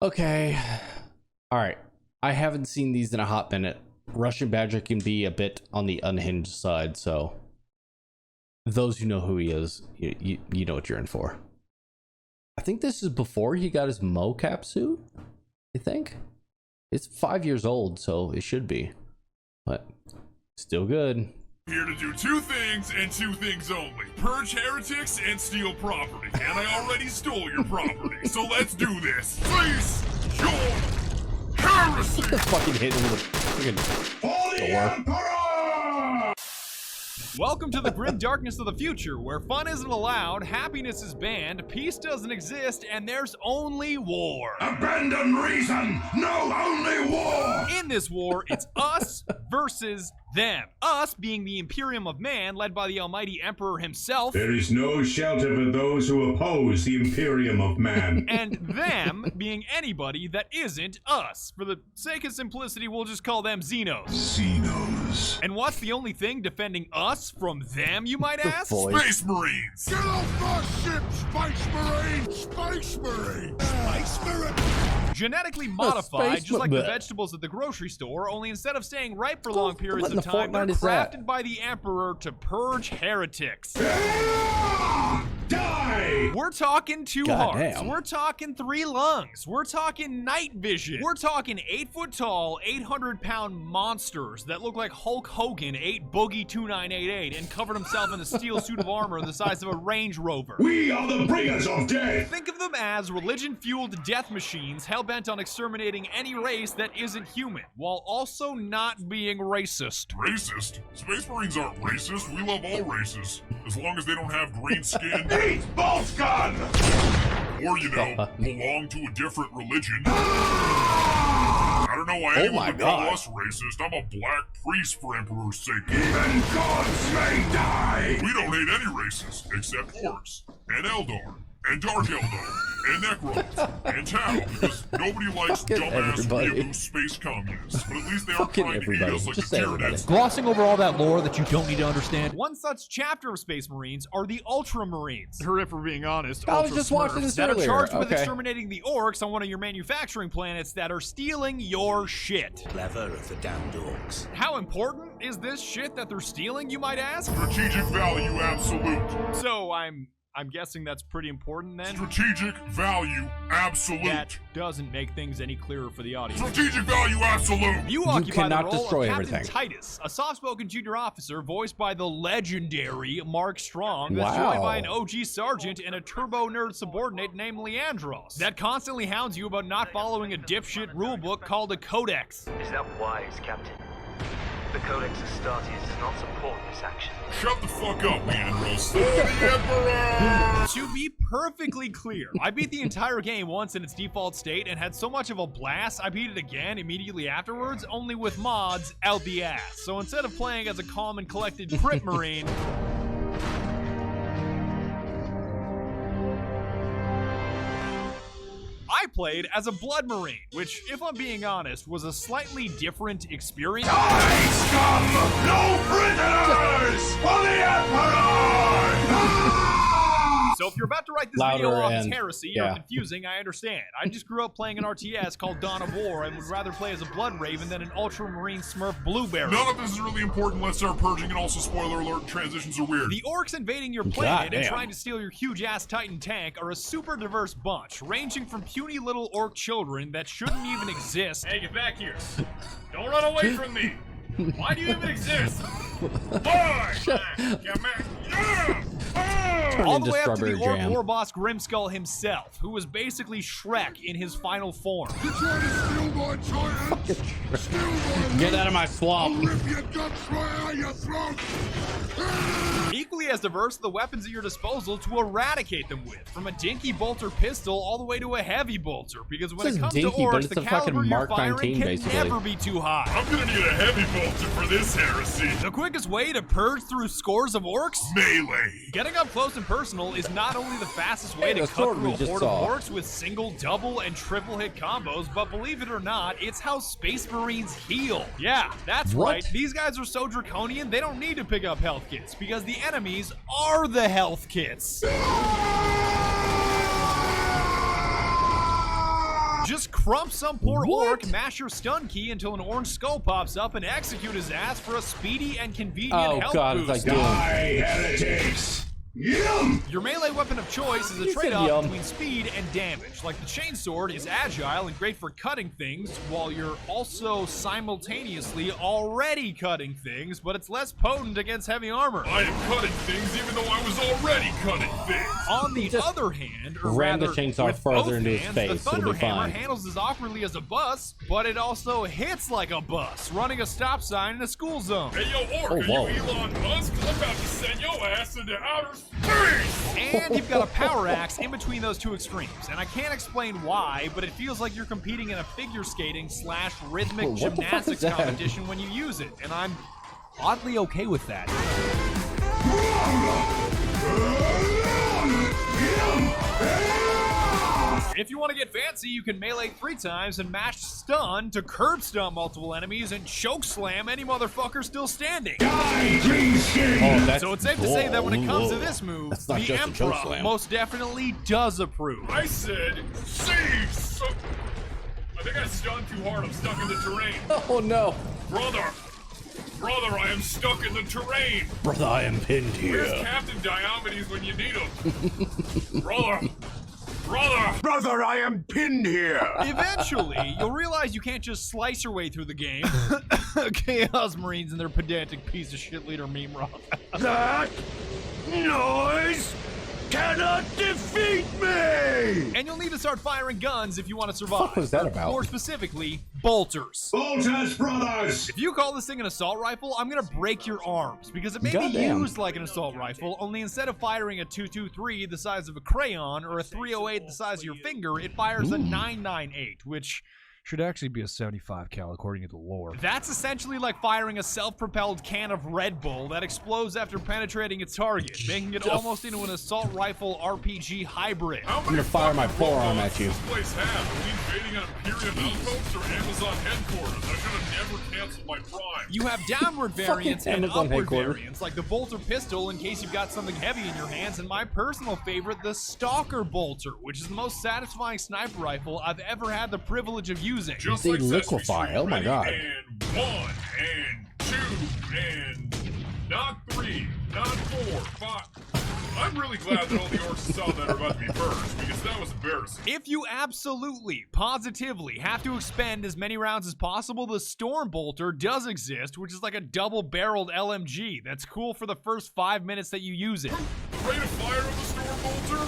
Okay. All right. I haven't seen these in a hot minute. Russian Badger can be a bit on the unhinged side, so those who know who he is, you know what you're in for. I think this is before he got his mocap suit. I think it's 5 years old, so it should be, but still good. Here to do two things and two things only. Purge heretics and steal property. And I already stole your property, so let's do this. Face your heresy! Fucking hit him with a freaking door. Welcome to the grim darkness of the future, where fun isn't allowed, happiness is banned, peace doesn't exist, and there's only war. Abandon reason! No, only war! In this war, it's us versus them. Us being the Imperium of Man, led by the almighty Emperor himself. There is no shelter for those who oppose the Imperium of Man. And them being anybody that isn't us. For the sake of simplicity, we'll just call them Xenos. Xenos. And what's the only thing defending us from them, you might ask? Space Marines! Get off my ship, Space Marine! Space Marine! Space Marine! Genetically modified, just like the vegetables at the grocery store, only instead of staying ripe for long periods of time, they're crafted by the Emperor to purge heretics. Die! We're talking two hearts. We're talking 3 lungs. We're talking night vision. We're talking 8 foot tall, 800-pound monsters that look like Hulk Hogan ate Boogie 2988 and covered himself in a steel suit of armor the size of a Range Rover. We are the bringers of death! Think of them as religion-fueled death machines hell-bent on exterminating any race that isn't human, while also not being racist. Racist? Space Marines aren't racist. We love all races. As long as they don't have green skin. Eat Bolt's gun! Or, you know, belong to a different religion. I don't know why anyone would call us racist. I'm a black priest for Emperor's sake. Even gods may die! We don't hate any races, except orcs, and Eldar, and Dark Eldar, and Necrons, and Tau, because nobody likes dumbass weeaboo space communists. But at least they aren't trying to eat us like the Tyranids. Glossing over all that lore that you don't need to understand. One such chapter of Space Marines are the Ultramarines. Or if we're being honest, I was just watching this that earlier. are charged with exterminating the orcs on one of your manufacturing planets that are stealing your shit. Clever of the damned orcs. How important is this shit that they're stealing, you might ask? Strategic value absolute. So I'm guessing that's pretty important then? Strategic value absolute. That doesn't make things any clearer for the audience. Strategic value absolute. You occupy the cannot role destroy of Captain everything. Titus, a soft-spoken junior officer voiced by the legendary Mark Strong, that's joined by an OG sergeant and a turbo-nerd subordinate named Leandros, that constantly hounds you about not following a dipshit rulebook called a codex. Is that wise, Captain? The Codex Astartes does not support this action. Shut the fuck up, Leandros. For the Emperor! To be perfectly clear, I beat the entire game once in its default state and had so much of a blast, I beat it again immediately afterwards, only with mods out the ass. So instead of playing as a calm and collected crit marine, I played as a Blood Marine, which, if I'm being honest, was a slightly different experience. Die, scum! No prisoners! For the Emperor! So if you're about to write this video off as heresy or confusing, I understand. I just grew up playing an RTS called Dawn of War and would rather play as a Blood Raven than an Ultramarine Smurf Blueberry. None of this is really important. Let's start purging, and also, spoiler alert, transitions are weird. The orcs invading your planet and trying to steal your huge-ass Titan tank are a super diverse bunch, ranging from puny little orc children that shouldn't even exist. Hey, get back here. Don't run away from me. Why do you even exist? Why? Get back. All the way up to the orc war boss Grimskull himself, who was basically Shrek in his final form. You trying to steal my Titan? Steal my Get out of my swamp. I'll rip your guts right out your throat! Equally as diverse, the weapons at your disposal to eradicate them with, from a dinky bolter pistol all the way to a heavy bolter, because when it comes to orcs, the caliber you're firing can never be too high. I'm gonna need a heavy bolter for this heresy. The quickest way to purge through scores of orcs? Melee. Getting up close and personal is not only the fastest way to cut through a horde of orcs with single, double, and triple hit combos, but believe it or not, it's how Space Marines heal. Yeah, that's right. These guys are so draconian, they don't need to pick up health kits, because the enemies are the health kits. Just crump some poor orc, mash your stun key until an orange skull pops up, and execute his ass for a speedy and convenient health boost. It's like Die, heretics! Yum! Your melee weapon of choice is a trade-off between speed and damage. Like the chainsword is agile and great for cutting things, while you're also simultaneously already cutting things, but it's less potent against heavy armor. I am cutting things even though I was already cutting things. On the other hand, or ram the rather, chainsaw with further both into his hands, face, the it'll thunder be hammer fine. handles as awkwardly as a bus, but it also hits like a bus, running a stop sign in a school zone. Hey, yo, Orc, Oh, are whoa. you Elon Musk? I'm about to send your ass into outer space! And you've got a power axe in between those two extremes. And I can't explain why, but it feels like you're competing in a figure skating / rhythmic What the fuck is gymnastics that? competition when you use it. And I'm oddly okay with that. If you want to get fancy, you can melee 3 times and mash stun to curb stun multiple enemies and choke slam any motherfucker still standing. Die, green skin! Oh, that's, So it's safe to say that when it comes to whoa. this move, That's not the just a choke Emperor slam. most definitely does approve. I said, cease! I think I stunned too hard. I'm stuck in the terrain. Oh no. Brother, I am stuck in the terrain. Brother, I am pinned Where's here. Captain Diomedes when you need him? Brother, Brother, I am pinned here! Eventually, you'll realize you can't just slice your way through the game. Chaos Marines and their pedantic piece of shit leader meme rock. That noise cannot defeat me! And you'll need to start firing guns if you want to survive. What was that about? More specifically, bolters. Bolters, brothers! If you call this thing an assault rifle, I'm gonna break your arms, because it may be Goddamn. used like an assault rifle, only instead of firing a 223 the size of a crayon or a 308 the size of your finger, it fires a 998, which should actually be a 75 cal according to the lore. That's essentially like firing a self-propelled can of Red Bull that explodes after penetrating its target, making it almost into an assault rifle RPG hybrid. how I'm many gonna fire my fucking forearm robots at you. does this place have? Are we invading an Imperium outpost or Amazon headquarters? I should have never canceled my Prime. You have downward variants and Amazon upward headquarters. variants, like the bolter pistol in case you've got something heavy in your hands, and my personal favorite, the Stalker bolter, which is the most satisfying sniper rifle I've ever had the privilege of using. Just They like Sesame liquefy, Street. oh my Ready? God. And 1, and 2, and not 3, not 4, 5. I'm really glad that all the orcs saw that are about to be burned, because that was embarrassing. If you absolutely, positively have to expend as many rounds as possible, the Storm Bolter does exist, which is like a double-barreled LMG that's cool for the first 5 minutes that you use it. The rate of fire of the Storm Bolter?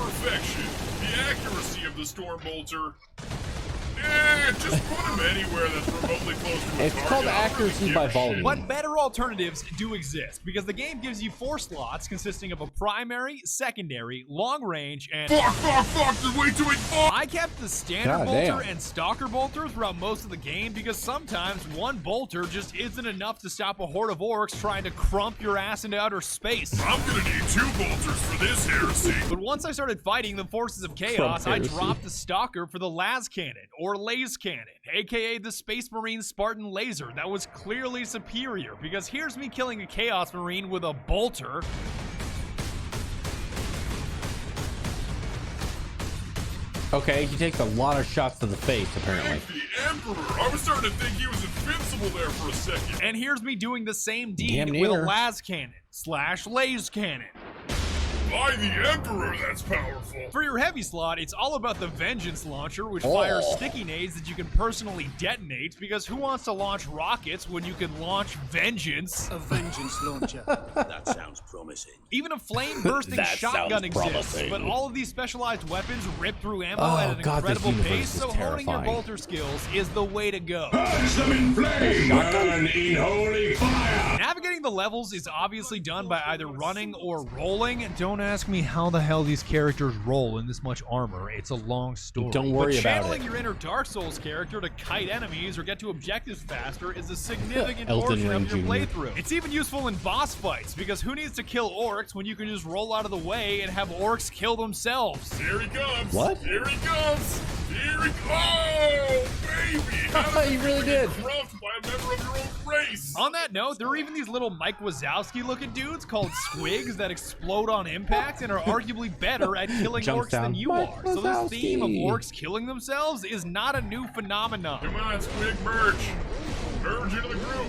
Perfection. The accuracy of the Storm Bolter? Just put him anywhere that's remotely close to a It's target. called I don't really accuracy give by a shit. volume. But better alternatives do exist, because the game gives you 4 slots consisting of a primary, secondary, long range, and... Fuck, there's way too many fuck! I kept the standard God bolter damn. and stalker bolter throughout most of the game because sometimes one bolter just isn't enough to stop a horde of orcs trying to crump your ass into outer space. I'm gonna need 2 bolters for this heresy. But once I started fighting the forces of chaos, I heresy. dropped the stalker for the las cannon, or laze cannon, aka the Space Marine Spartan laser that was clearly superior, because here's me killing a Chaos Marine with a bolter. Okay, he takes a lot of shots to the face, apparently. The Emperor! I was starting to think he was invincible there for a second. And here's me doing the same deed Damn with a near. las cannon / laze cannon. By the Emperor, that's powerful. For your heavy slot, it's all about the Vengeance Launcher, which Oh. fires sticky nades that you can personally detonate, because who wants to launch rockets when you can launch Vengeance? A vengeance launcher. That sounds promising. Even a flame-bursting That shotgun sounds exists, promising. but all of these specialized weapons rip through ammo Oh, at an God, this incredible universe pace, is so honing your terrifying. bolter skills is the way to go. Burst them in flame! Burn in holy fire! Navigating the levels is obviously done by either running or rolling. Don't ask me how the hell these characters roll in this much armor. It's a long story. Don't worry but about channeling it. your inner Dark Souls character to kite enemies or get to objectives faster is a significant Elden portion Ring of your Jr. playthrough. It's even useful in boss fights, because who needs to kill orcs when you can just roll out of the way and have orcs kill themselves? Here he comes. What? Here he comes. Here he Oh, baby. How did He you really get did. Corrupt by a member of your own race. On that note, there are even these little Mike Wazowski looking dudes called squigs that explode on impact and are arguably better at killing Jumps orcs down. than you Mike are. So this theme of Wazowski. orcs killing themselves is not a new phenomenon. Come on, Squig, merge. Merge into the group.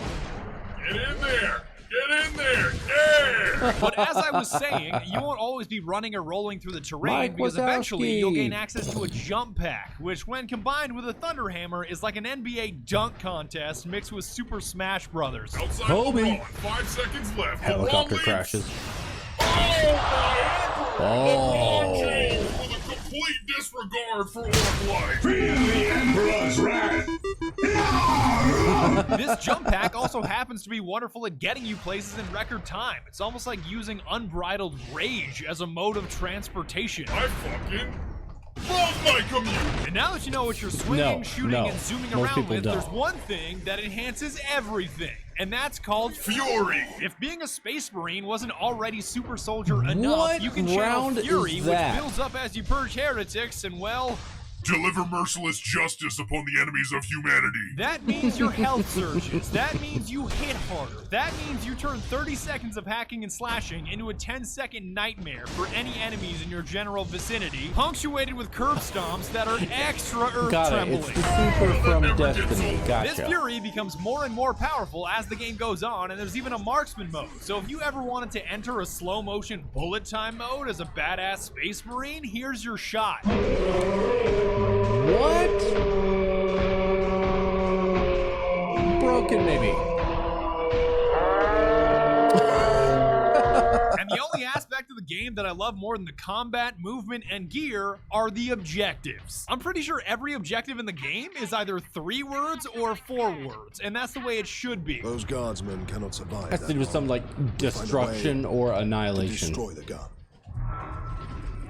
Get in there. Get in there. Yeah. But as I was saying, you won't always be running or rolling through the terrain Mike because eventually Wazowski. you'll gain access to a jump pack, which when combined with a Thunder Hammer is like an NBA dunk contest mixed with Super Smash Brothers. Outside Kobe. the wall. 5 seconds left. Helicopter LeBron crashes. leads. Oh, my Oh. LeBron James with a complete disregard for orc life. Feel the Emperor's wrath. This jump pack also happens to be wonderful at getting you places in record time. It's almost like using unbridled rage as a mode of transportation. I fucking love my commute. And now that you know what you're swinging, No, shooting, no. and zooming Most around people with, don't. there's one thing that enhances everything, and that's called Fury. If being a Space Marine wasn't already super soldier enough, What you can channel round Fury, is which that? builds up as you purge heretics, and well, Deliver merciless justice upon the enemies of humanity. that means your health surges. That means you hit harder. That means you turn 30 seconds of hacking and slashing into a 10-second nightmare for any enemies in your general vicinity, punctuated with curb stomps that are extra earth Got it. trembling. It's the super from Destiny. This Gotcha. Fury becomes more and more powerful as the game goes on, and there's even a marksman mode. So if you ever wanted to enter a slow motion bullet time mode as a badass Space Marine, here's your shot. What? Broken, maybe. And the only aspect of the game that I love more than the combat, movement, and gear are the objectives. I'm pretty sure every objective in the game is either 3 words or 4 words, and that's the way it should be. Those guardsmen cannot survive. Has to do with some like destruction or annihilation. Destroy the gun.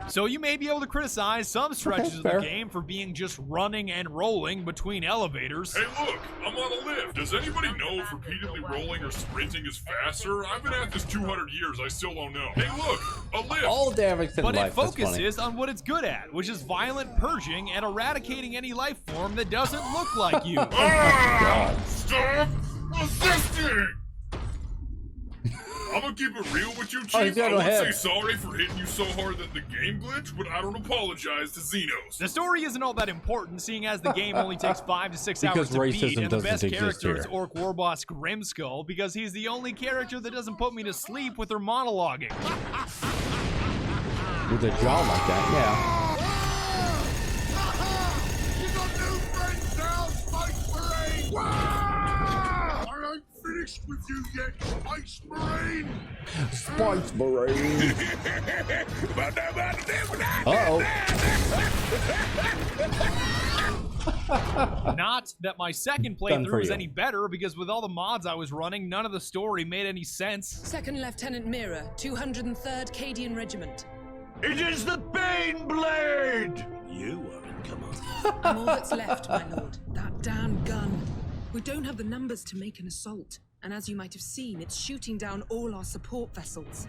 So you may be able to criticize some stretches of the fair. game for being just running and rolling between elevators. Hey, look, I'm on a lift. Does anybody know if repeatedly rolling or sprinting is faster? I've been at this 200 years. I still don't know. Hey, look, a lift. All damn extended But it life. That's funny. focuses on what it's good at, which is violent purging and eradicating any life form that doesn't look like you. Ah, stop resisting. I'm gonna keep it real with you, Chief. he's got I no would say head. sorry for hitting you so hard that the game glitched, but I don't apologize to Xenos. The story isn't all that important, seeing as the game only takes 5 to 6 hours Because to beat, racism and the doesn't best exist character is here. Orc Warboss Grimskull, because he's the only character that doesn't put me to sleep with her monologuing. With a jaw like that, You got new friends now, Space Marine! I ain't finished with you yet, Space Marine! yeah. Spice Marine. Uh-oh. Not that my second Done for playthrough is you. any better, because with all the mods I was running, none of the story made any sense. Second Lieutenant Mira, 203rd Cadian Regiment. It is the Bane Blade! You are in command. I'm all that's left, my lord. That damn gun. We don't have the numbers to make an assault. And as you might have seen, it's shooting down all our support vessels.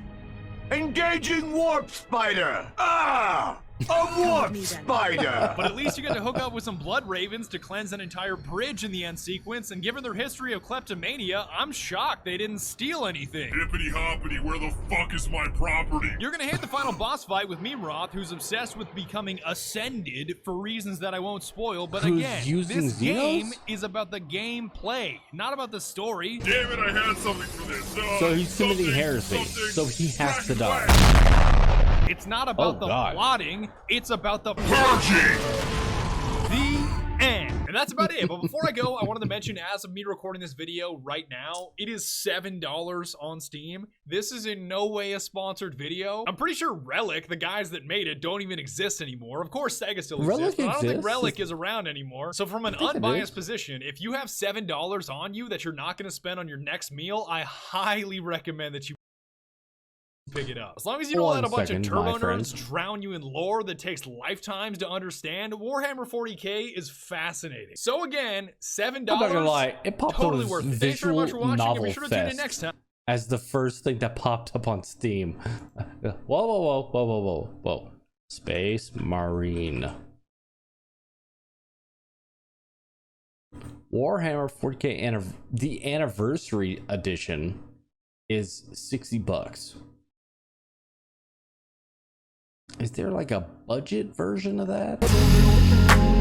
Engaging Warp Spider! Ah! A Warp me then. Spider! But at least you get to hook up with some Blood Ravens to cleanse an entire bridge in the end sequence, and given their history of kleptomania, I'm shocked they didn't steal anything. Hippity hoppity, where the fuck is my property? You're gonna hate the final boss fight with Mimroth, who's obsessed with becoming ascended for reasons that I won't spoil, but Who's again, using this game Xenos? is about the gameplay, not about the story. Damn it, I had something for this. So he's committing something, heresy, something, so he has to die. It's not about the God. plotting, it's about the Purging! The end. And that's about it. But before I go, I wanted to mention, as of me recording this video right now, it is $7 on Steam. This is in no way a sponsored video. I'm pretty sure Relic, the guys that made it, don't even exist anymore. Of course, Sega still Relic exists, but I don't think exists? Relic is around anymore. So from an think it unbiased is. position, if you have $7 on you that you're not going to spend on your next meal, I highly recommend that you pick it up. As long as you don't One let a bunch second, of turbo my friend. nerds drown you in lore that takes lifetimes to understand, Warhammer 40k is fascinating. So again, $7. I'm not gonna lie, it popped totally on worth it. Thanks very Visual much for watching, and Novel be sure to tune in Fest next time. as the first thing that popped up on Steam. Whoa, whoa, whoa, whoa, whoa, whoa, whoa. Space Marine. Warhammer 40K the anniversary edition is $60. Is there like a budget version of that?